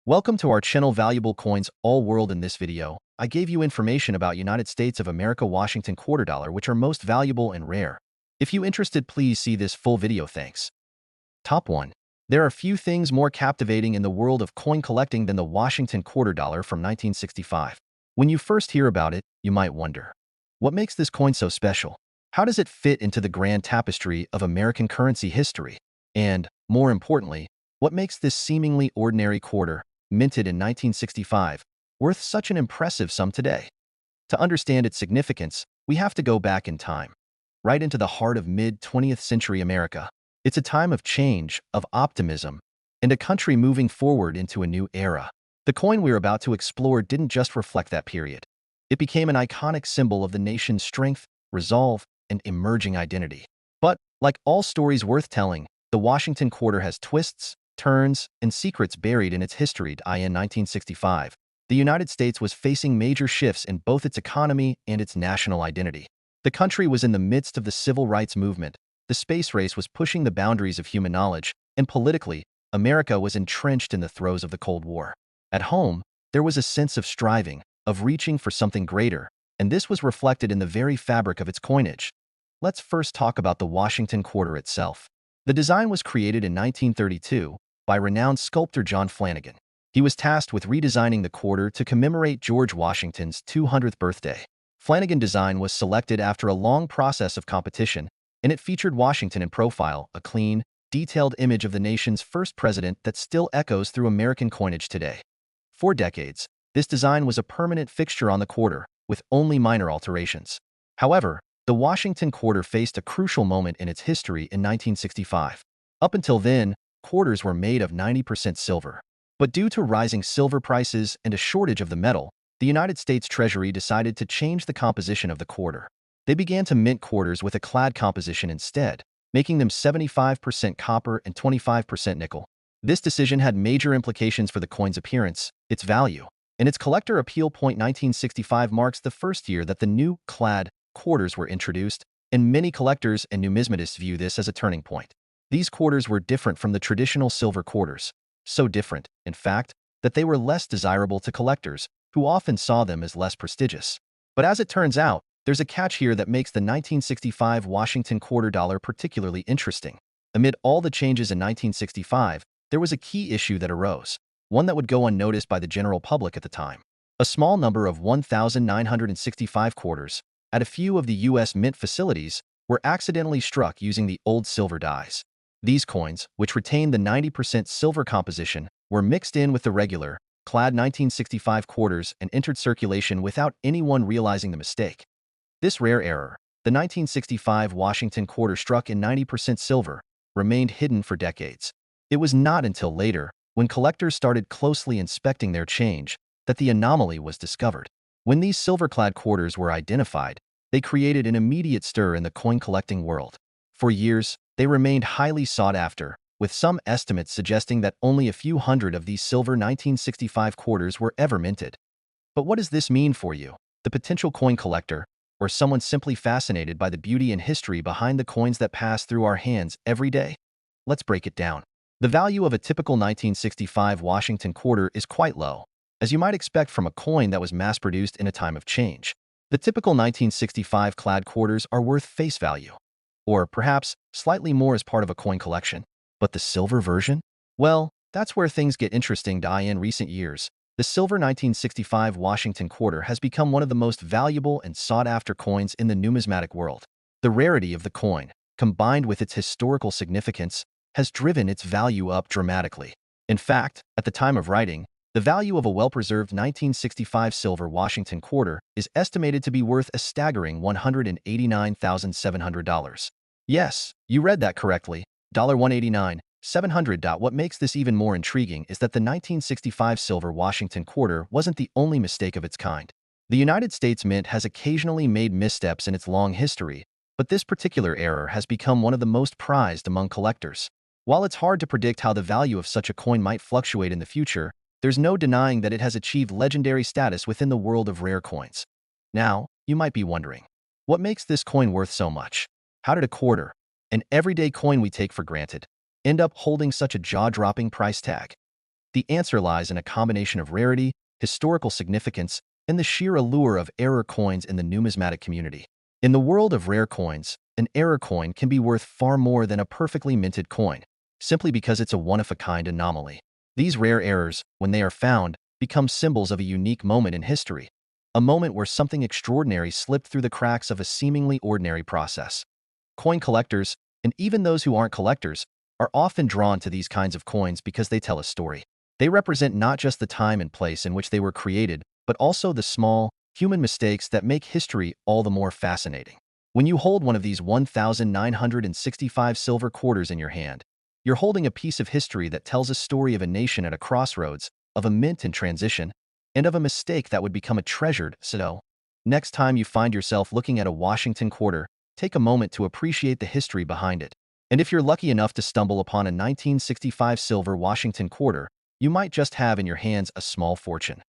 Welcome to our channel Valuable Coins All World. In this video, I gave you information about United States of America Washington quarter dollar, which are most valuable and rare. If you interested, please see this full video. Thanks. Top 1. There are few things more captivating in the world of coin collecting than the Washington quarter dollar from 1965. When you first hear about it, you might wonder, what makes this coin so special? How does it fit into the grand tapestry of American currency history? And, more importantly, what makes this seemingly ordinary quarter, minted in 1965, worth such an impressive sum today? To understand its significance, we have to go back in time, right into the heart of mid-20th century America. It's a time of change, of optimism, and a country moving forward into a new era. The coin we're about to explore didn't just reflect that period. It became an iconic symbol of the nation's strength, resolve, and emerging identity. But, like all stories worth telling, the Washington quarter has twists, turns, and secrets buried in its history. In 1965, the United States was facing major shifts in both its economy and its national identity. The country was in the midst of the civil rights movement, the space race was pushing the boundaries of human knowledge, and politically, America was entrenched in the throes of the Cold War. At home, there was a sense of striving, of reaching for something greater, and this was reflected in the very fabric of its coinage. Let's first talk about the Washington quarter itself. The design was created in 1932 by renowned sculptor John Flanagan. He was tasked with redesigning the quarter to commemorate George Washington's 200th birthday. Flanagan's design was selected after a long process of competition, and it featured Washington in profile, a clean, detailed image of the nation's first president that still echoes through American coinage today. For decades, this design was a permanent fixture on the quarter, with only minor alterations. However, the Washington quarter faced a crucial moment in its history in 1965. Up until then, quarters were made of 90% silver. But due to rising silver prices and a shortage of the metal, the United States Treasury decided to change the composition of the quarter. They began to mint quarters with a clad composition instead, making them 75% copper and 25% nickel. This decision had major implications for the coin's appearance, its value, and its collector appeal. 1965 marks the first year that the new clad quarters were introduced, and many collectors and numismatists view this as a turning point. These quarters were different from the traditional silver quarters, so different, in fact, that they were less desirable to collectors, who often saw them as less prestigious. But as it turns out, there's a catch here that makes the 1965 Washington quarter dollar particularly interesting. Amid all the changes in 1965, there was a key issue that arose, one that would go unnoticed by the general public at the time. A small number of 1,965 quarters, at a few of the U.S. mint facilities, were accidentally struck using the old silver dies. These coins, which retained the 90% silver composition, were mixed in with the regular, clad 1965 quarters and entered circulation without anyone realizing the mistake. This rare error, the 1965 Washington quarter struck in 90% silver, remained hidden for decades. It was not until later, when collectors started closely inspecting their change, that the anomaly was discovered. When these silver-clad quarters were identified, they created an immediate stir in the coin-collecting world. For years, they remained highly sought after, with some estimates suggesting that only a few hundred of these silver 1965 quarters were ever minted. But what does this mean for you, the potential coin collector, or someone simply fascinated by the beauty and history behind the coins that pass through our hands every day? Let's break it down. The value of a typical 1965 Washington quarter is quite low, as you might expect from a coin that was mass-produced in a time of change. The typical 1965 clad quarters are worth face value, or perhaps slightly more as part of a coin collection. But the silver version? Well, that's where things get interesting. In recent years, the silver 1965 Washington quarter has become one of the most valuable and sought-after coins in the numismatic world. The rarity of the coin, combined with its historical significance, has driven its value up dramatically. In fact, at the time of writing, the value of a well-preserved 1965 silver Washington quarter is estimated to be worth a staggering $189,700. Yes, you read that correctly, $189,700. What makes this even more intriguing is that the 1965 silver Washington quarter wasn't the only mistake of its kind. The United States Mint has occasionally made missteps in its long history, but this particular error has become one of the most prized among collectors. While it's hard to predict how the value of such a coin might fluctuate in the future, there's no denying that it has achieved legendary status within the world of rare coins. Now, you might be wondering, what makes this coin worth so much? How did a quarter, an everyday coin we take for granted, end up holding such a jaw-dropping price tag? The answer lies in a combination of rarity, historical significance, and the sheer allure of error coins in the numismatic community. In the world of rare coins, an error coin can be worth far more than a perfectly minted coin, simply because it's a one-of-a-kind anomaly. These rare errors, when they are found, become symbols of a unique moment in history, a moment where something extraordinary slipped through the cracks of a seemingly ordinary process. Coin collectors, and even those who aren't collectors, are often drawn to these kinds of coins because they tell a story. They represent not just the time and place in which they were created, but also the small, human mistakes that make history all the more fascinating. When you hold one of these 1,965 silver quarters in your hand, you're holding a piece of history that tells a story of a nation at a crossroads, of a mint in transition, and of a mistake that would become a treasured. So, next time you find yourself looking at a Washington quarter, take a moment to appreciate the history behind it. And if you're lucky enough to stumble upon a 1965 silver Washington quarter, you might just have in your hands a small fortune.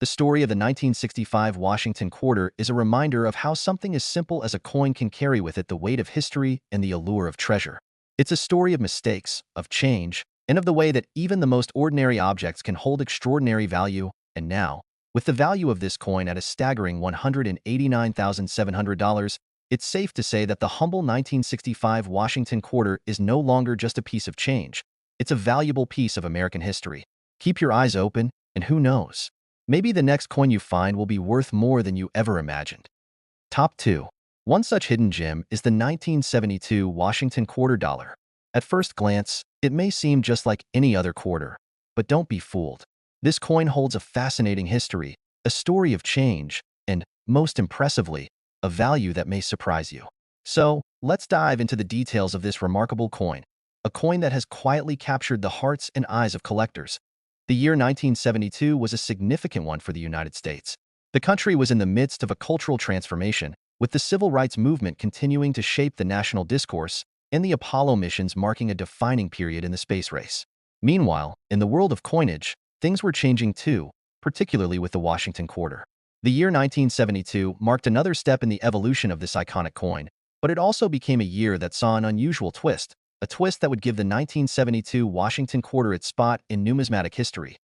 The story of the 1965 Washington quarter is a reminder of how something as simple as a coin can carry with it the weight of history and the allure of treasure. It's a story of mistakes, of change, and of the way that even the most ordinary objects can hold extraordinary value. And now, with the value of this coin at a staggering $189,700, it's safe to say that the humble 1965 Washington quarter is no longer just a piece of change. It's a valuable piece of American history. Keep your eyes open, and who knows? Maybe the next coin you find will be worth more than you ever imagined. Top 2. One such hidden gem is the 1972 Washington quarter dollar. At first glance, it may seem just like any other quarter, but don't be fooled. This coin holds a fascinating history, a story of change, and, most impressively, a value that may surprise you. So, let's dive into the details of this remarkable coin, a coin that has quietly captured the hearts and eyes of collectors. The year 1972 was a significant one for the United States. The country was in the midst of a cultural transformation, with the civil rights movement continuing to shape the national discourse and the Apollo missions marking a defining period in the space race. Meanwhile, in the world of coinage, things were changing too, particularly with the Washington quarter. The year 1972 marked another step in the evolution of this iconic coin, but it also became a year that saw an unusual twist, a twist that would give the 1972 Washington quarter its spot in numismatic history.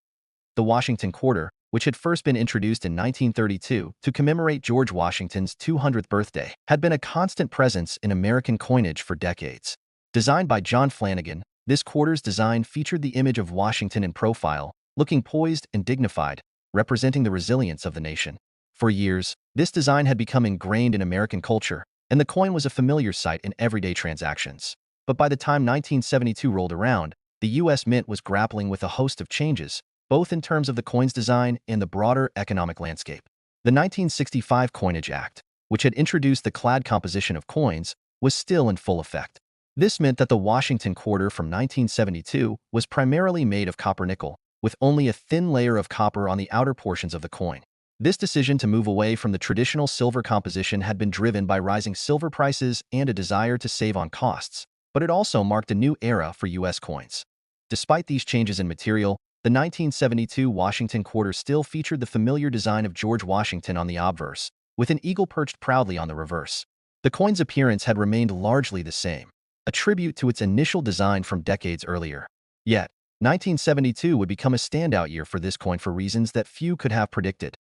The Washington quarter, which had first been introduced in 1932 to commemorate George Washington's 200th birthday, had been a constant presence in American coinage for decades. Designed by John Flanagan, this quarter's design featured the image of Washington in profile, looking poised and dignified, representing the resilience of the nation. For years, this design had become ingrained in American culture, and the coin was a familiar sight in everyday transactions. But by the time 1972 rolled around, the U.S. Mint was grappling with a host of changes, both in terms of the coin's design and the broader economic landscape. The 1965 Coinage Act, which had introduced the clad composition of coins, was still in full effect. This meant that the Washington quarter from 1972 was primarily made of copper-nickel, with only a thin layer of copper on the outer portions of the coin. This decision to move away from the traditional silver composition had been driven by rising silver prices and a desire to save on costs, but it also marked a new era for U.S. coins. Despite these changes in material, the 1972 Washington quarter still featured the familiar design of George Washington on the obverse, with an eagle perched proudly on the reverse. The coin's appearance had remained largely the same, a tribute to its initial design from decades earlier. Yet, 1972 would become a standout year for this coin for reasons that few could have predicted.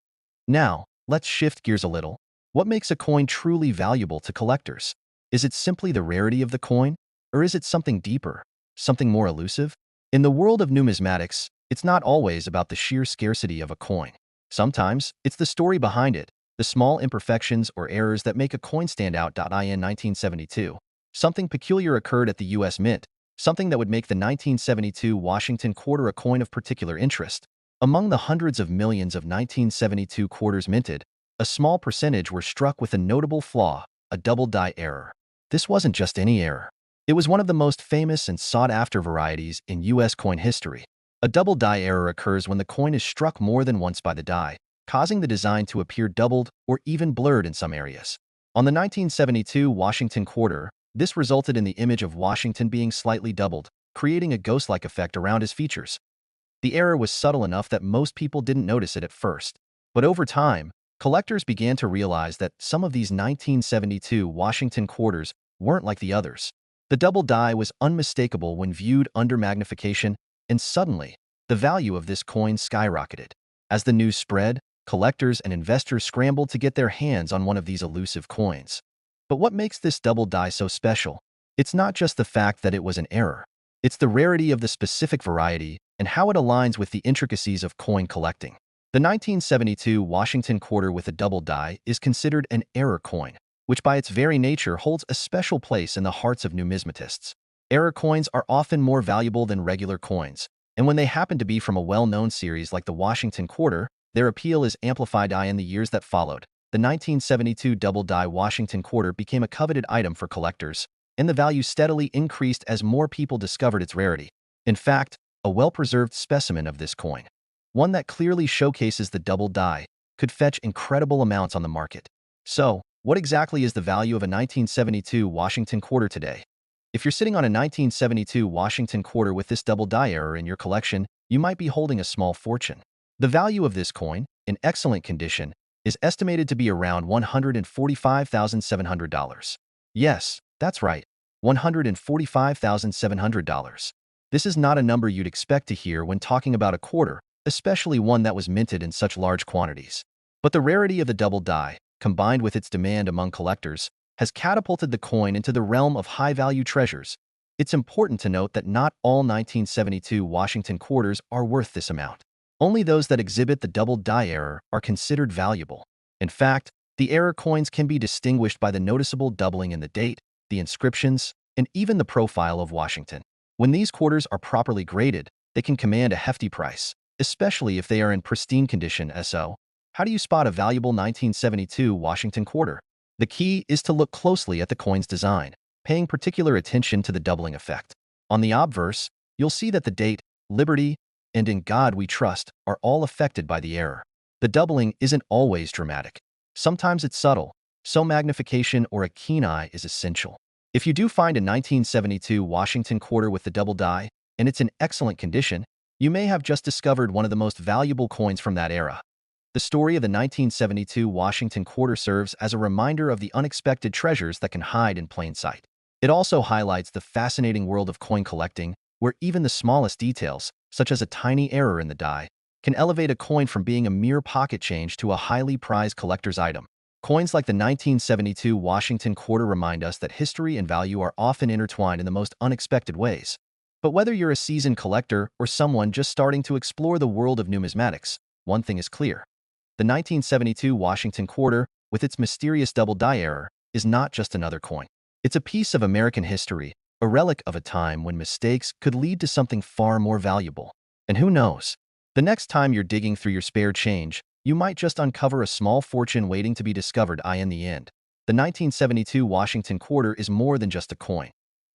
Now, let's shift gears a little. What makes a coin truly valuable to collectors? Is it simply the rarity of the coin? Or is it something deeper, something more elusive? In the world of numismatics, it's not always about the sheer scarcity of a coin. Sometimes, it's the story behind it, the small imperfections or errors that make a coin stand out. In 1972, something peculiar occurred at the U.S. Mint, something that would make the 1972 Washington quarter a coin of particular interest. Among the hundreds of millions of 1972 quarters minted, a small percentage were struck with a notable flaw, a double die error. This wasn't just any error. It was one of the most famous and sought-after varieties in U.S. coin history. A double die error occurs when the coin is struck more than once by the die, causing the design to appear doubled or even blurred in some areas. On the 1972 Washington quarter, this resulted in the image of Washington being slightly doubled, creating a ghost-like effect around his features. The error was subtle enough that most people didn't notice it at first. But over time, collectors began to realize that some of these 1972 Washington quarters weren't like the others. The double die was unmistakable when viewed under magnification, and suddenly, the value of this coin skyrocketed. As the news spread, collectors and investors scrambled to get their hands on one of these elusive coins. But what makes this double die so special? It's not just the fact that it was an error. It's the rarity of the specific variety and how it aligns with the intricacies of coin collecting. The 1972 Washington quarter with a double die is considered an error coin, which by its very nature holds a special place in the hearts of numismatists. Error coins are often more valuable than regular coins, and when they happen to be from a well-known series like the Washington quarter, their appeal is amplified. In the years that followed, the 1972 double die Washington quarter became a coveted item for collectors, and the value steadily increased as more people discovered its rarity. In fact, a well-preserved specimen of this coin, one that clearly showcases the double die, could fetch incredible amounts on the market. So, what exactly is the value of a 1972 Washington quarter today? If you're sitting on a 1972 Washington quarter with this double die error in your collection, you might be holding a small fortune. The value of this coin, in excellent condition, is estimated to be around $145,700. Yes, that's right, $145,700. This is not a number you'd expect to hear when talking about a quarter, especially one that was minted in such large quantities. But the rarity of the double die, combined with its demand among collectors, has catapulted the coin into the realm of high-value treasures. It's important to note that not all 1972 Washington quarters are worth this amount. Only those that exhibit the double die error are considered valuable. In fact, the error coins can be distinguished by the noticeable doubling in the date, the inscriptions, and even the profile of Washington. When these quarters are properly graded, they can command a hefty price, especially if they are in pristine condition. So, how do you spot a valuable 1972 Washington quarter? The key is to look closely at the coin's design, paying particular attention to the doubling effect. On the obverse, you'll see that the date, Liberty, and In God We Trust are all affected by the error. The doubling isn't always dramatic. Sometimes it's subtle, so magnification or a keen eye is essential. If you do find a 1972 Washington quarter with the double die, and it's in excellent condition, you may have just discovered one of the most valuable coins from that era. The story of the 1972 Washington quarter serves as a reminder of the unexpected treasures that can hide in plain sight. It also highlights the fascinating world of coin collecting, where even the smallest details, such as a tiny error in the die, can elevate a coin from being a mere pocket change to a highly prized collector's item. Coins like the 1972 Washington quarter remind us that history and value are often intertwined in the most unexpected ways. But whether you're a seasoned collector or someone just starting to explore the world of numismatics, one thing is clear. The 1972 Washington quarter, with its mysterious double die error, is not just another coin. It's a piece of American history, a relic of a time when mistakes could lead to something far more valuable. And who knows? The next time you're digging through your spare change, you might just uncover a small fortune waiting to be discovered. In the end, the 1972 Washington quarter is more than just a coin.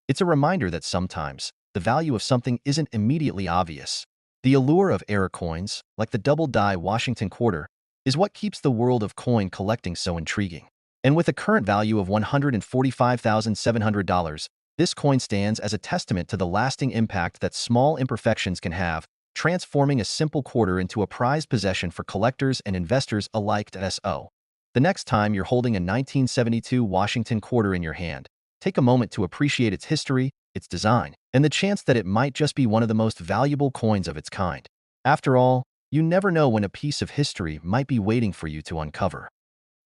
It's a reminder that sometimes, the value of something isn't immediately obvious. The allure of error coins, like the double die Washington quarter, is what keeps the world of coin collecting so intriguing. And with a current value of $145,700, this coin stands as a testament to the lasting impact that small imperfections can have, transforming a simple quarter into a prized possession for collectors and investors alike. The next time you're holding a 1972 Washington quarter in your hand, take a moment to appreciate its history, its design, and the chance that it might just be one of the most valuable coins of its kind. After all, you never know when a piece of history might be waiting for you to uncover.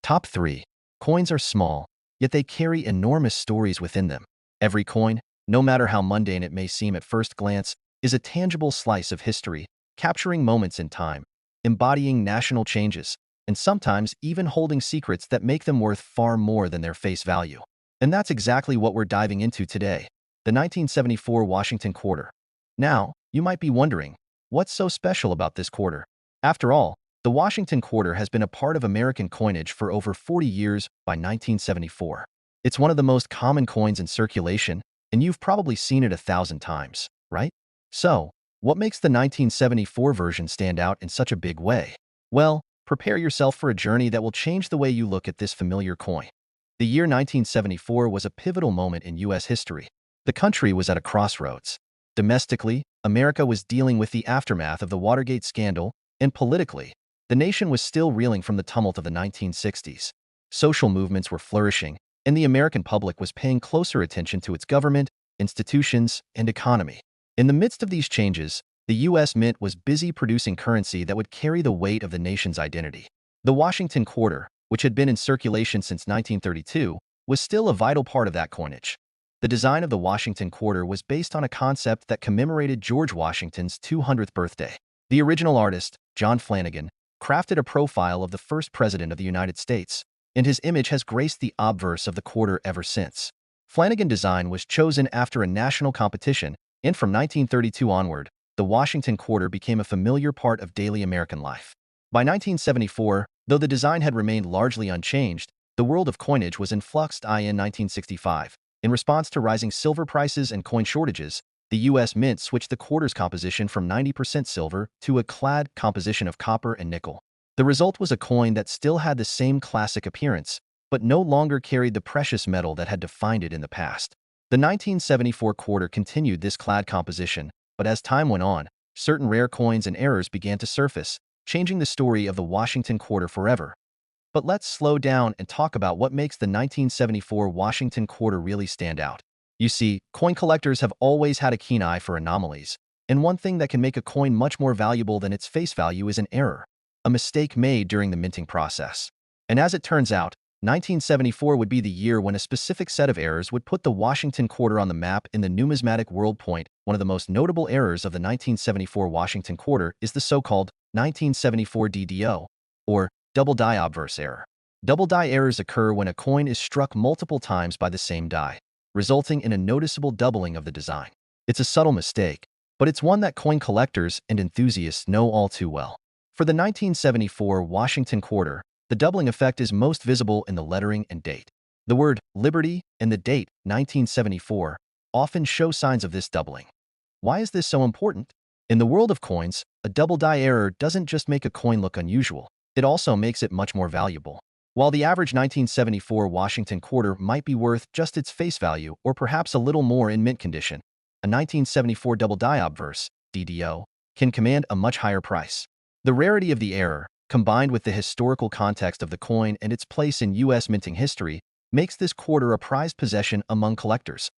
Top 3. Coins are small, yet they carry enormous stories within them. Every coin, no matter how mundane it may seem at first glance, is a tangible slice of history, capturing moments in time, embodying national changes, and sometimes even holding secrets that make them worth far more than their face value. And that's exactly what we're diving into today, the 1974 Washington quarter. Now, you might be wondering, what's so special about this quarter? After all, the Washington quarter has been a part of American coinage for over 40 years. By 1974. It's one of the most common coins in circulation, and you've probably seen it 1,000 times, right? So, what makes the 1974 version stand out in such a big way? Well, prepare yourself for a journey that will change the way you look at this familiar coin. The year 1974 was a pivotal moment in U.S. history. The country was at a crossroads. Domestically, America was dealing with the aftermath of the Watergate scandal, and politically, the nation was still reeling from the tumult of the 1960s. Social movements were flourishing, and the American public was paying closer attention to its government, institutions, and economy. In the midst of these changes, the U.S. Mint was busy producing currency that would carry the weight of the nation's identity. The Washington quarter, which had been in circulation since 1932, was still a vital part of that coinage. The design of the Washington quarter was based on a concept that commemorated George Washington's 200th birthday. The original artist, John Flanagan, crafted a profile of the first president of the United States, and his image has graced the obverse of the quarter ever since. Flanagan's design was chosen after a national competition, and from 1932 onward, the Washington quarter became a familiar part of daily American life. By 1974, though the design had remained largely unchanged, the world of coinage was in flux. In 1965, in response to rising silver prices and coin shortages, the U.S. Mint switched the quarter's composition from 90% silver to a clad composition of copper and nickel. The result was a coin that still had the same classic appearance, but no longer carried the precious metal that had defined it in the past. The 1974 quarter continued this clad composition, but as time went on, certain rare coins and errors began to surface, changing the story of the Washington quarter forever. But let's slow down and talk about what makes the 1974 Washington quarter really stand out. You see, coin collectors have always had a keen eye for anomalies, and one thing that can make a coin much more valuable than its face value is an error, a mistake made during the minting process. And as it turns out, 1974 would be the year when a specific set of errors would put the Washington quarter on the map in the numismatic world. One of the most notable errors of the 1974 Washington quarter is the so-called 1974 DDO, or double die obverse error. Double die errors occur when a coin is struck multiple times by the same die, resulting in a noticeable doubling of the design. It's a subtle mistake, but it's one that coin collectors and enthusiasts know all too well. For the 1974 Washington quarter, the doubling effect is most visible in the lettering and date. The word Liberty and the date 1974 often show signs of this doubling. Why is this so important? In the world of coins, a double die error doesn't just make a coin look unusual, it also makes it much more valuable. While the average 1974 Washington quarter might be worth just its face value or perhaps a little more in mint condition, a 1974 double die obverse, DDO, can command a much higher price. The rarity of the error, combined with the historical context of the coin and its place in U.S. minting history, makes this quarter a prized possession among collectors.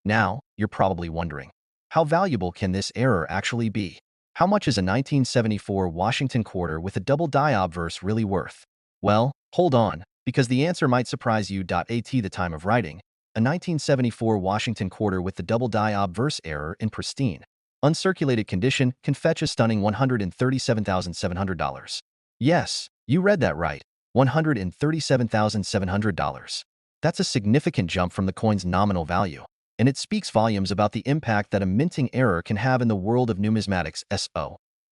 Now, you're probably wondering, how valuable can this error actually be? How much is a 1974 Washington quarter with a double die obverse really worth? Well, hold on, because the answer might surprise you. At the time of writing, a 1974 Washington quarter with the double die obverse error in pristine, uncirculated condition can fetch a stunning $137,700. Yes, you read that right, $137,700. That's a significant jump from the coin's nominal value, and it speaks volumes about the impact that a minting error can have in the world of numismatics.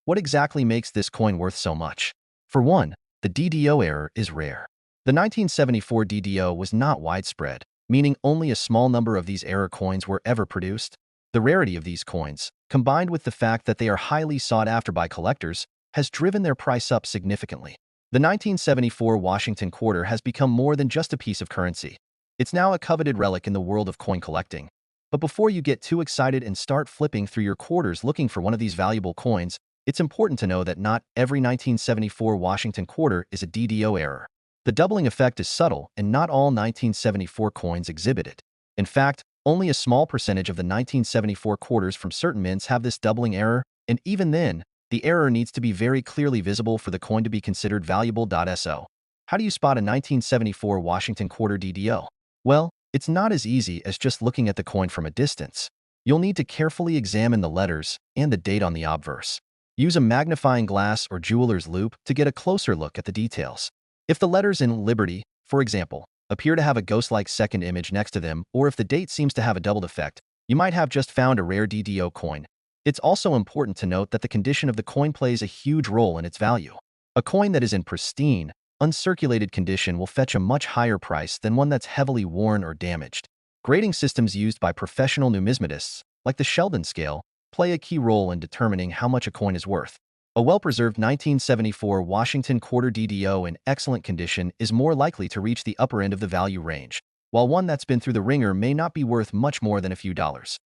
What exactly makes this coin worth so much? For one, the DDO error is rare. The 1974 DDO was not widespread, meaning only a small number of these error coins were ever produced. The rarity of these coins, combined with the fact that they are highly sought after by collectors, has driven their price up significantly. The 1974 Washington quarter has become more than just a piece of currency. It's now a coveted relic in the world of coin collecting. But before you get too excited and start flipping through your quarters looking for one of these valuable coins, it's important to know that not every 1974 Washington quarter is a DDO error. The doubling effect is subtle, and not all 1974 coins exhibit it. In fact, only a small percentage of the 1974 quarters from certain mints have this doubling error, and even then, the error needs to be very clearly visible for the coin to be considered valuable. How do you spot a 1974 Washington quarter DDO? Well, it's not as easy as just looking at the coin from a distance. You'll need to carefully examine the letters and the date on the obverse. Use a magnifying glass or jeweler's loupe to get a closer look at the details. If the letters in Liberty, for example, appear to have a ghost-like second image next to them, or if the date seems to have a doubled effect, you might have just found a rare DDO coin. It's also important to note that the condition of the coin plays a huge role in its value. A coin that is in pristine, uncirculated condition will fetch a much higher price than one that's heavily worn or damaged. Grading systems used by professional numismatists, like the Sheldon scale, play a key role in determining how much a coin is worth. A well-preserved 1974 Washington quarter DDO in excellent condition is more likely to reach the upper end of the value range, while one that's been through the ringer may not be worth much more than a few dollars.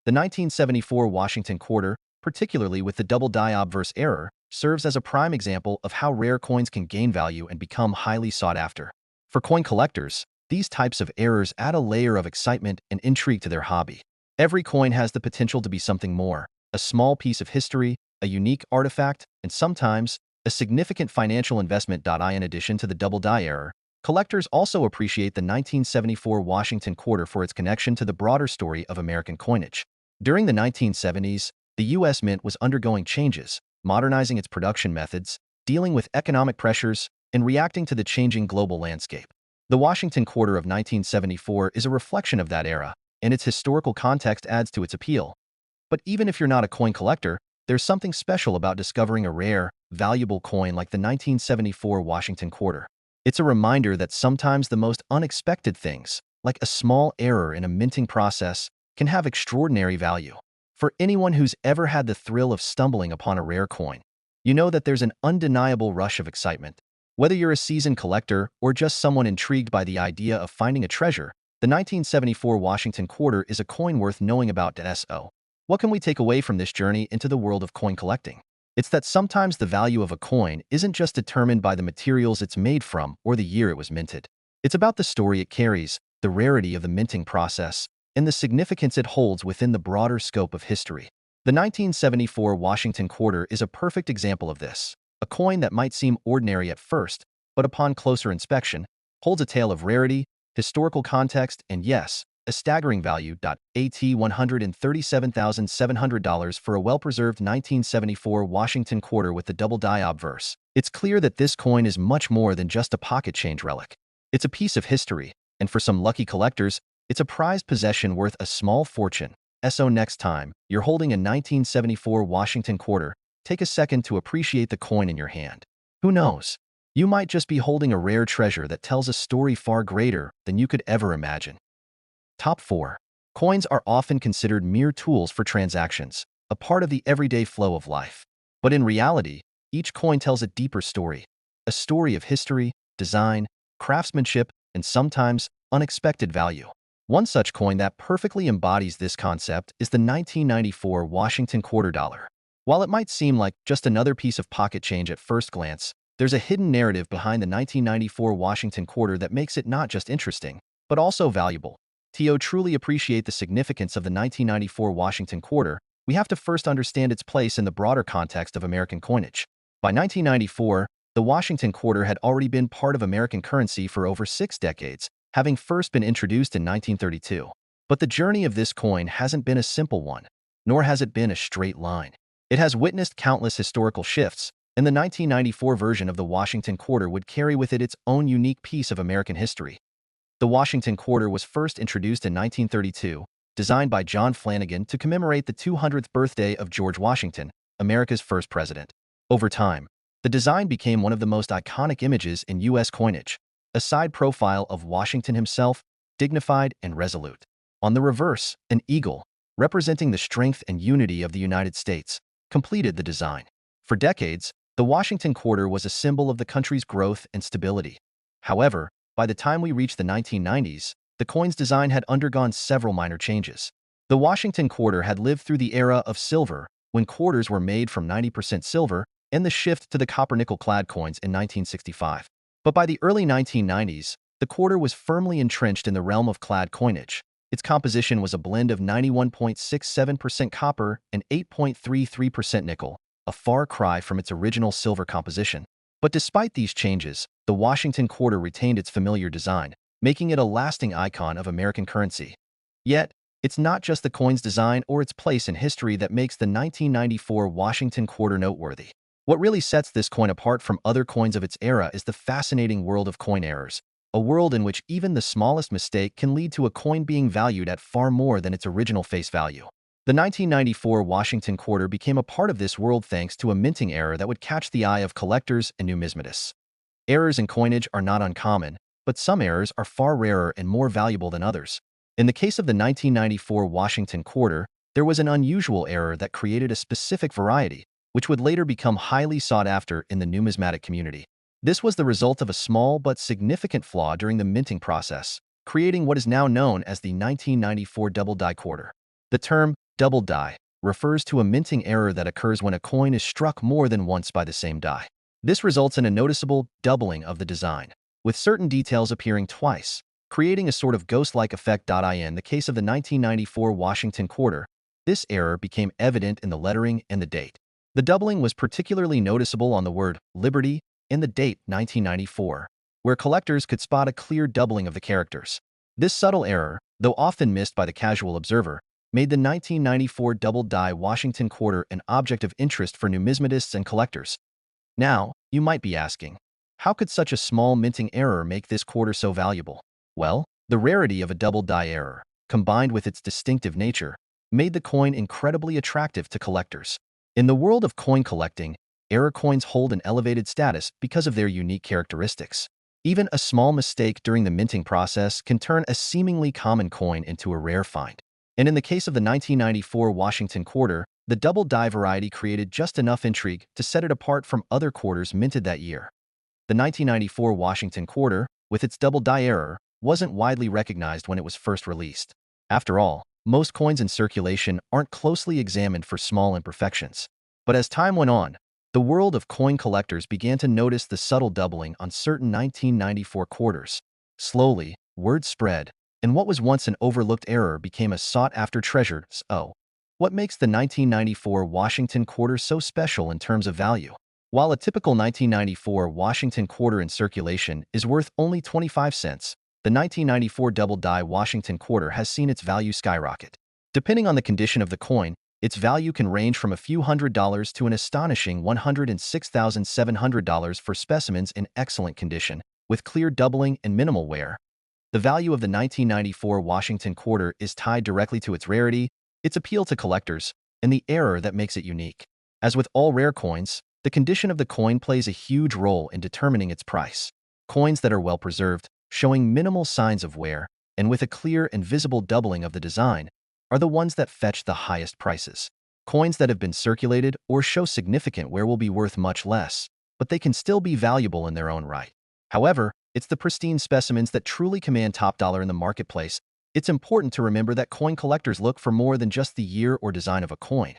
The 1974 Washington quarter, particularly with the double die obverse error, serves as a prime example of how rare coins can gain value and become highly sought after. For coin collectors, these types of errors add a layer of excitement and intrigue to their hobby. Every coin has the potential to be something more, a small piece of history, a unique artifact, and sometimes a significant financial investment. In addition to the double die error, collectors also appreciate the 1974 Washington quarter for its connection to the broader story of American coinage. During the 1970s, the U.S. Mint was undergoing changes, modernizing its production methods, dealing with economic pressures, and reacting to the changing global landscape. The Washington quarter of 1974 is a reflection of that era, and its historical context adds to its appeal. But even if you're not a coin collector, there's something special about discovering a rare, valuable coin like the 1974 Washington quarter. It's a reminder that sometimes the most unexpected things, like a small error in a minting process, can have extraordinary value. For anyone who's ever had the thrill of stumbling upon a rare coin, you know that there's an undeniable rush of excitement. Whether you're a seasoned collector or just someone intrigued by the idea of finding a treasure, the 1974 Washington quarter is a coin worth knowing about. So, what can we take away from this journey into the world of coin collecting? It's that sometimes the value of a coin isn't just determined by the materials it's made from or the year it was minted. It's about the story it carries, the rarity of the minting process, and the significance it holds within the broader scope of history. The 1974 Washington quarter is a perfect example of this. A coin that might seem ordinary at first, but upon closer inspection, holds a tale of rarity, historical context, and yes, a staggering value. At $137,700 for a well-preserved 1974 Washington quarter with the double die obverse. It's clear that this coin is much more than just a pocket change relic. It's a piece of history, and for some lucky collectors, it's a prized possession worth a small fortune. So next time you're holding a 1974 Washington quarter, take a second to appreciate the coin in your hand. Who knows? You might just be holding a rare treasure that tells a story far greater than you could ever imagine. Top 4. Coins are often considered mere tools for transactions, a part of the everyday flow of life. But in reality, each coin tells a deeper story. A story of history, design, craftsmanship, and sometimes unexpected value. One such coin that perfectly embodies this concept is the 1994 Washington quarter dollar. While it might seem like just another piece of pocket change at first glance, there's a hidden narrative behind the 1994 Washington quarter that makes it not just interesting, but also valuable. To truly appreciate the significance of the 1994 Washington quarter, we have to first understand its place in the broader context of American coinage. By 1994, the Washington quarter had already been part of American currency for over 6 decades, having first been introduced in 1932. But the journey of this coin hasn't been a simple one, nor has it been a straight line. It has witnessed countless historical shifts, and the 1994 version of the Washington quarter would carry with it its own unique piece of American history. The Washington quarter was first introduced in 1932, designed by John Flanagan to commemorate the 200th birthday of George Washington, America's first president. Over time, the design became one of the most iconic images in U.S. coinage, a side profile of Washington himself, dignified and resolute. On the reverse, an eagle, representing the strength and unity of the United States, completed the design. For decades, the Washington quarter was a symbol of the country's growth and stability. However, by the time we reached the 1990s, the coin's design had undergone several minor changes. The Washington quarter had lived through the era of silver, when quarters were made from 90% silver, and the shift to the copper-nickel-clad coins in 1965. But by the early 1990s, the quarter was firmly entrenched in the realm of clad coinage. Its composition was a blend of 91.67% copper and 8.33% nickel, a far cry from its original silver composition. But despite these changes, the Washington quarter retained its familiar design, making it a lasting icon of American currency. Yet, it's not just the coin's design or its place in history that makes the 1994 Washington quarter noteworthy. What really sets this coin apart from other coins of its era is the fascinating world of coin errors, a world in which even the smallest mistake can lead to a coin being valued at far more than its original face value. The 1994 Washington quarter became a part of this world thanks to a minting error that would catch the eye of collectors and numismatists. Errors in coinage are not uncommon, but some errors are far rarer and more valuable than others. In the case of the 1994 Washington quarter, there was an unusual error that created a specific variety, which would later become highly sought after in the numismatic community. This was the result of a small but significant flaw during the minting process, creating what is now known as the 1994 double die quarter. The term double die refers to a minting error that occurs when a coin is struck more than once by the same die. This results in a noticeable doubling of the design, with certain details appearing twice, creating a sort of ghost-like effect. In the case of the 1994 Washington quarter, this error became evident in the lettering and the date. The doubling was particularly noticeable on the word Liberty and the date 1994, where collectors could spot a clear doubling of the characters. This subtle error, though often missed by the casual observer, made the 1994 double-die Washington quarter an object of interest for numismatists and collectors. Now, you might be asking, how could such a small minting error make this quarter so valuable? Well, the rarity of a double-die error, combined with its distinctive nature, made the coin incredibly attractive to collectors. In the world of coin collecting, error coins hold an elevated status because of their unique characteristics. Even a small mistake during the minting process can turn a seemingly common coin into a rare find. And in the case of the 1994 Washington quarter, the double-die variety created just enough intrigue to set it apart from other quarters minted that year. The 1994 Washington quarter, with its double-die error, wasn't widely recognized when it was first released. After all, most coins in circulation aren't closely examined for small imperfections. But as time went on, the world of coin collectors began to notice the subtle doubling on certain 1994 quarters. Slowly, word spread, and what was once an overlooked error became a sought-after treasure. So, what makes the 1994 Washington quarter so special in terms of value? While a typical 1994 Washington quarter in circulation is worth only 25 cents, the 1994 double-die Washington quarter has seen its value skyrocket. Depending on the condition of the coin, its value can range from a few $100s to an astonishing $106,700 for specimens in excellent condition, with clear doubling and minimal wear. The value of the 1994 Washington quarter is tied directly to its rarity, its appeal to collectors, and the error that makes it unique. As with all rare coins, the condition of the coin plays a huge role in determining its price. Coins that are well preserved, showing minimal signs of wear, and with a clear and visible doubling of the design, are the ones that fetch the highest prices. Coins that have been circulated or show significant wear will be worth much less, but they can still be valuable in their own right. However, it's the pristine specimens that truly command top dollar in the marketplace. It's important to remember that coin collectors look for more than just the year or design of a coin.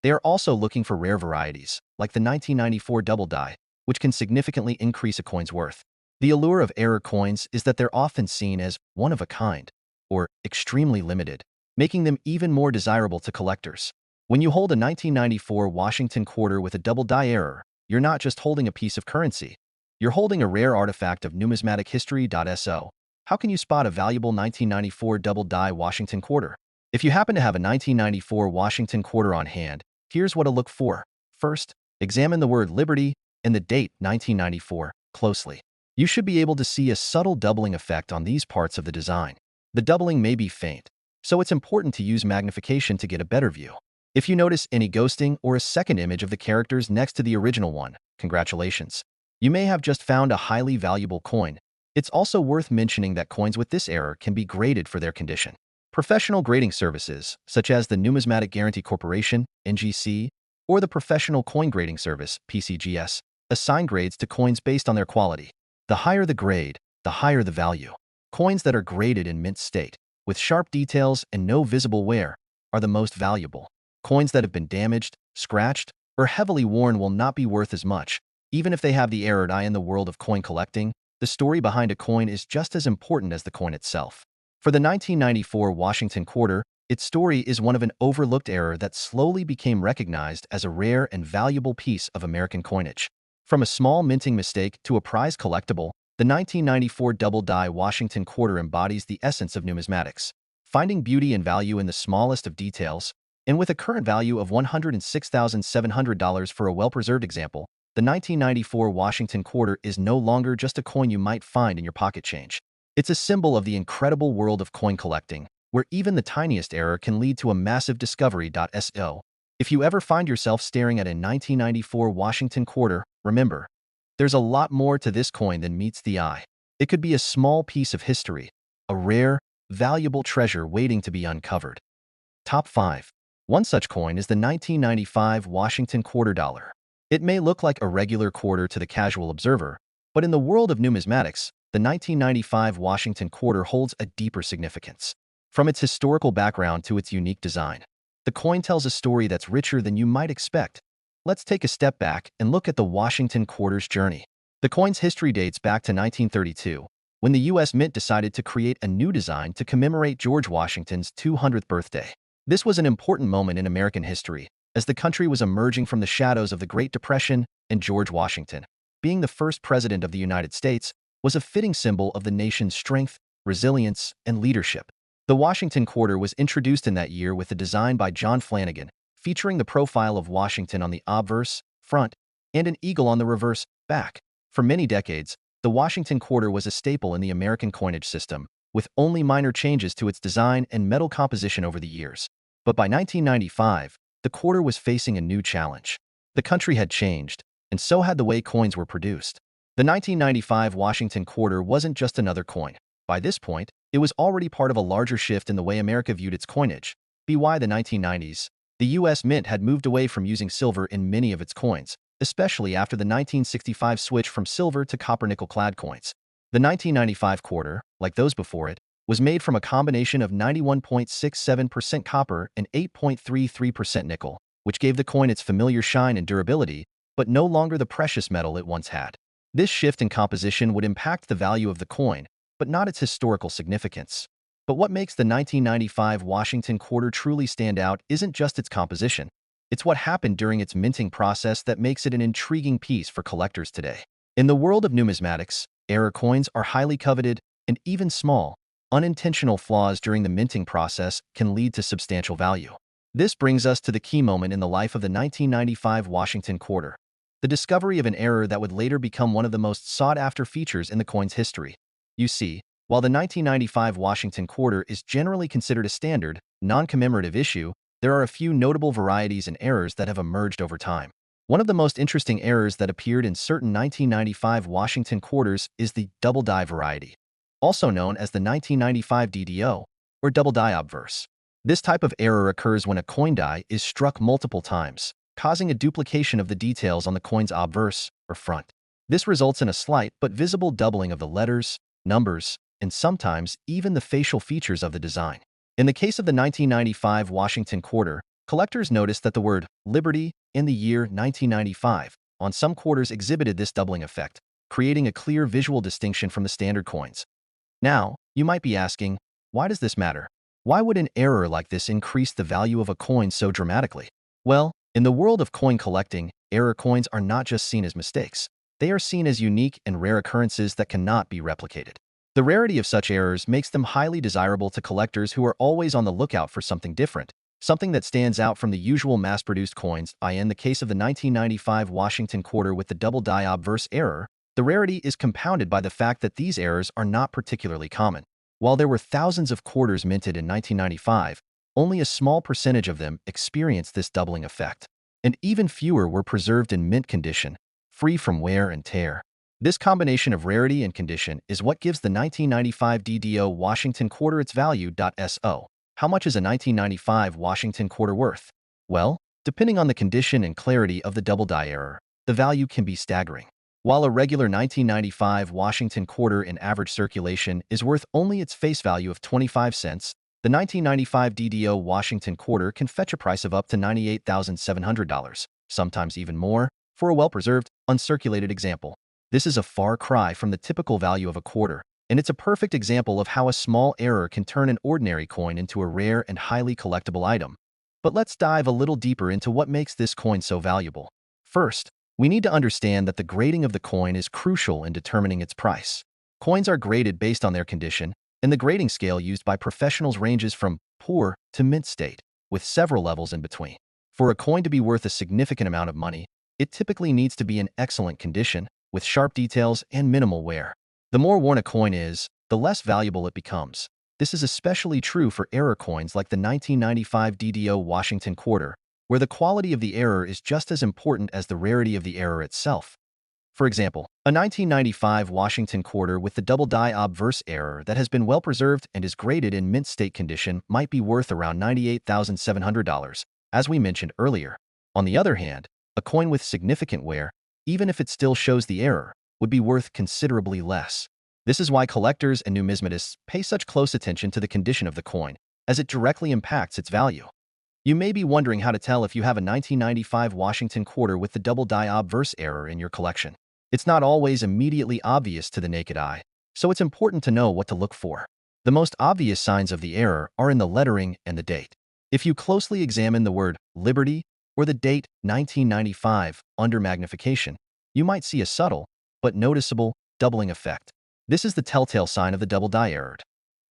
They are also looking for rare varieties, like the 1994 double die, which can significantly increase a coin's worth. The allure of error coins is that they're often seen as one of a kind, or extremely limited, making them even more desirable to collectors. When you hold a 1994 Washington quarter with a double die error, you're not just holding a piece of currency. You're holding a rare artifact of numismatic history. So, how can you spot a valuable 1994 double die Washington quarter? If you happen to have a 1994 Washington quarter on hand, here's what to look for. First, examine the word Liberty and the date 1994 closely. You should be able to see a subtle doubling effect on these parts of the design. The doubling may be faint, so it's important to use magnification to get a better view. If you notice any ghosting or a second image of the characters next to the original one, congratulations. You may have just found a highly valuable coin. It's also worth mentioning that coins with this error can be graded for their condition. Professional grading services, such as the Numismatic Guarantee Corporation, NGC, or the Professional Coin Grading Service, PCGS, assign grades to coins based on their quality. The higher the grade, the higher the value. Coins that are graded in mint state, with sharp details and no visible wear, are the most valuable. Coins that have been damaged, scratched, or heavily worn will not be worth as much. Even if they have the error in the world of coin collecting, the story behind a coin is just as important as the coin itself. For the 1994 Washington quarter, its story is one of an overlooked error that slowly became recognized as a rare and valuable piece of American coinage. From a small minting mistake to a prize collectible, the 1994 double-die Washington quarter embodies the essence of numismatics, finding beauty and value in the smallest of details. And with a current value of $106,700 for a well-preserved example, the 1994 Washington quarter is no longer just a coin you might find in your pocket change. It's a symbol of the incredible world of coin collecting, where even the tiniest error can lead to a massive discovery. So, if you ever find yourself staring at a 1994 Washington quarter, remember, there's a lot more to this coin than meets the eye. It could be a small piece of history, a rare, valuable treasure waiting to be uncovered. Top 5. One such coin is the 1995 Washington quarter dollar. It may look like a regular quarter to the casual observer, but in the world of numismatics, the 1995 Washington quarter holds a deeper significance. From its historical background to its unique design, the coin tells a story that's richer than you might expect. Let's take a step back and look at the Washington quarter's journey. The coin's history dates back to 1932, when the U.S. Mint decided to create a new design to commemorate George Washington's 200th birthday. This was an important moment in American history, as the country was emerging from the shadows of the Great Depression, and George Washington, being the first president of the United States, was a fitting symbol of the nation's strength, resilience, and leadership. The Washington Quarter was introduced in that year with a design by John Flanagan, featuring the profile of Washington on the obverse, front, and an eagle on the reverse, back. For many decades, the Washington Quarter was a staple in the American coinage system, with only minor changes to its design and metal composition over the years. But by 1995, the quarter was facing a new challenge. The country had changed, and so had the way coins were produced. The 1995 Washington Quarter wasn't just another coin. By this point, it was already part of a larger shift in the way America viewed its coinage. By the 1990s, the U.S. Mint had moved away from using silver in many of its coins, especially after the 1965 switch from silver to copper-nickel-clad coins. The 1995 quarter, like those before it, was made from a combination of 91.67% copper and 8.33% nickel, which gave the coin its familiar shine and durability, but no longer the precious metal it once had. This shift in composition would impact the value of the coin, but not its historical significance. But what makes the 1995 Washington Quarter truly stand out isn't just its composition. It's what happened during its minting process that makes it an intriguing piece for collectors today. In the world of numismatics, error coins are highly coveted, and even small, unintentional flaws during the minting process can lead to substantial value. This brings us to the key moment in the life of the 1995 Washington Quarter, the discovery of an error that would later become one of the most sought-after features in the coin's history. You see, while the 1995 Washington Quarter is generally considered a standard, non-commemorative issue, there are a few notable varieties and errors that have emerged over time. One of the most interesting errors that appeared in certain 1995 Washington Quarters is the double die variety, also known as the 1995 DDO, or double die obverse. This type of error occurs when a coin die is struck multiple times, causing a duplication of the details on the coin's obverse, or front. This results in a slight but visible doubling of the letters, numbers, and sometimes even the facial features of the design. In the case of the 1995 Washington Quarter, collectors noticed that the word Liberty in the year 1995 on some quarters exhibited this doubling effect, creating a clear visual distinction from the standard coins. Now, you might be asking, why does this matter? Why would an error like this increase the value of a coin so dramatically? Well, in the world of coin collecting, error coins are not just seen as mistakes. They are seen as unique and rare occurrences that cannot be replicated. The rarity of such errors makes them highly desirable to collectors who are always on the lookout for something different, something that stands out from the usual mass-produced coins. In the case of the 1995 Washington Quarter with the double die obverse error, the rarity is compounded by the fact that these errors are not particularly common. While there were thousands of quarters minted in 1995, only a small percentage of them experienced this doubling effect, and even fewer were preserved in mint condition, free from wear and tear. This combination of rarity and condition is what gives the 1995 DDO Washington Quarter its value. So, how much is a 1995 Washington Quarter worth? Well, depending on the condition and clarity of the double die error, the value can be staggering. While a regular 1995 Washington Quarter in average circulation is worth only its face value of 25 cents, the 1995 DDO Washington Quarter can fetch a price of up to $98,700, sometimes even more, for a well-preserved, uncirculated example. This is a far cry from the typical value of a quarter, and it's a perfect example of how a small error can turn an ordinary coin into a rare and highly collectible item. But let's dive a little deeper into what makes this coin so valuable. First, we need to understand that the grading of the coin is crucial in determining its price. Coins are graded based on their condition, and the grading scale used by professionals ranges from poor to mint state, with several levels in between. For a coin to be worth a significant amount of money, it typically needs to be in excellent condition, with sharp details and minimal wear. The more worn a coin is, the less valuable it becomes. This is especially true for error coins like the 1995 DDO Washington Quarter, where the quality of the error is just as important as the rarity of the error itself. For example, a 1995 Washington Quarter with the double die obverse error that has been well preserved and is graded in mint state condition might be worth around $98,700, as we mentioned earlier. On the other hand, a coin with significant wear, even if it still shows the error, would be worth considerably less. This is why collectors and numismatists pay such close attention to the condition of the coin, as it directly impacts its value. You may be wondering how to tell if you have a 1995 Washington Quarter with the double die obverse error in your collection. It's not always immediately obvious to the naked eye, so it's important to know what to look for. The most obvious signs of the error are in the lettering and the date. If you closely examine the word Liberty or the date 1995 under magnification, you might see a subtle but noticeable doubling effect. This is the telltale sign of the double die error.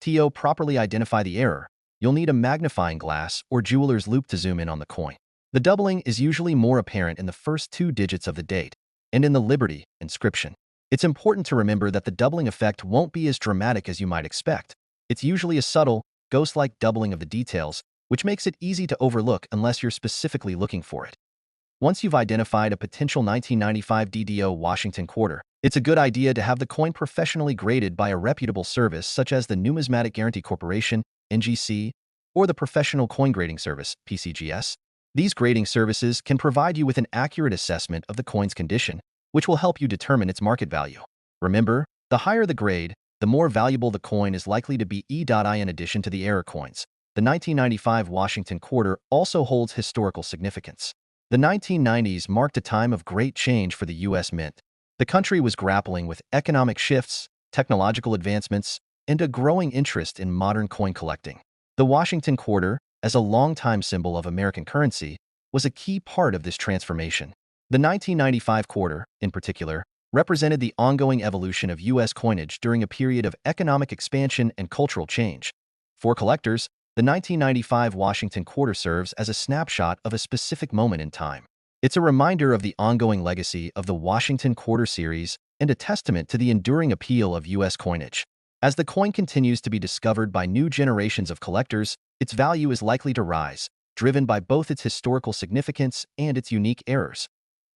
To properly identify the error, you'll need a magnifying glass or jeweler's loupe to zoom in on the coin. The doubling is usually more apparent in the first two digits of the date and in the Liberty inscription. It's important to remember that the doubling effect won't be as dramatic as you might expect. It's usually a subtle, ghost-like doubling of the details, which makes it easy to overlook unless you're specifically looking for it. Once you've identified a potential 1995 DDO Washington quarter, it's a good idea to have the coin professionally graded by a reputable service such as the Numismatic Guarantee Corporation, NGC, or the Professional Coin Grading Service, PCGS. These grading services can provide you with an accurate assessment of the coin's condition, which will help you determine its market value. Remember, the higher the grade, the more valuable the coin is likely to be. In addition to the error coins, the 1995 Washington quarter also holds historical significance. The 1990s marked a time of great change for the U.S. Mint. The country was grappling with economic shifts, technological advancements, and a growing interest in modern coin collecting. The Washington quarter, as a longtime symbol of American currency, was a key part of this transformation. The 1995 quarter, in particular, represented the ongoing evolution of U.S. coinage during a period of economic expansion and cultural change. For collectors, the 1995 Washington quarter serves as a snapshot of a specific moment in time. It's a reminder of the ongoing legacy of the Washington quarter series and a testament to the enduring appeal of U.S. coinage. As the coin continues to be discovered by new generations of collectors, its value is likely to rise, driven by both its historical significance and its unique errors.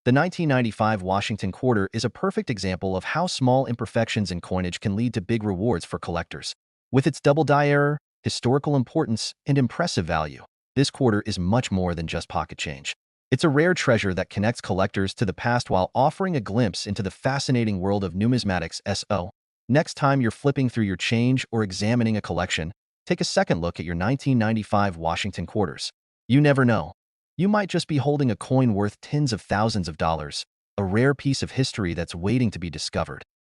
The 1995 Washington quarter is a perfect example of how small imperfections in coinage can lead to big rewards for collectors. With its double die error, historical importance, and impressive value, this quarter is much more than just pocket change. It's a rare treasure that connects collectors to the past while offering a glimpse into the fascinating world of numismatics. Next time you're flipping through your change or examining a collection, take a second look at your 1995 Washington quarters. You never know. You might just be holding a coin worth tens of thousands of dollars, a rare piece of history that's waiting to be discovered.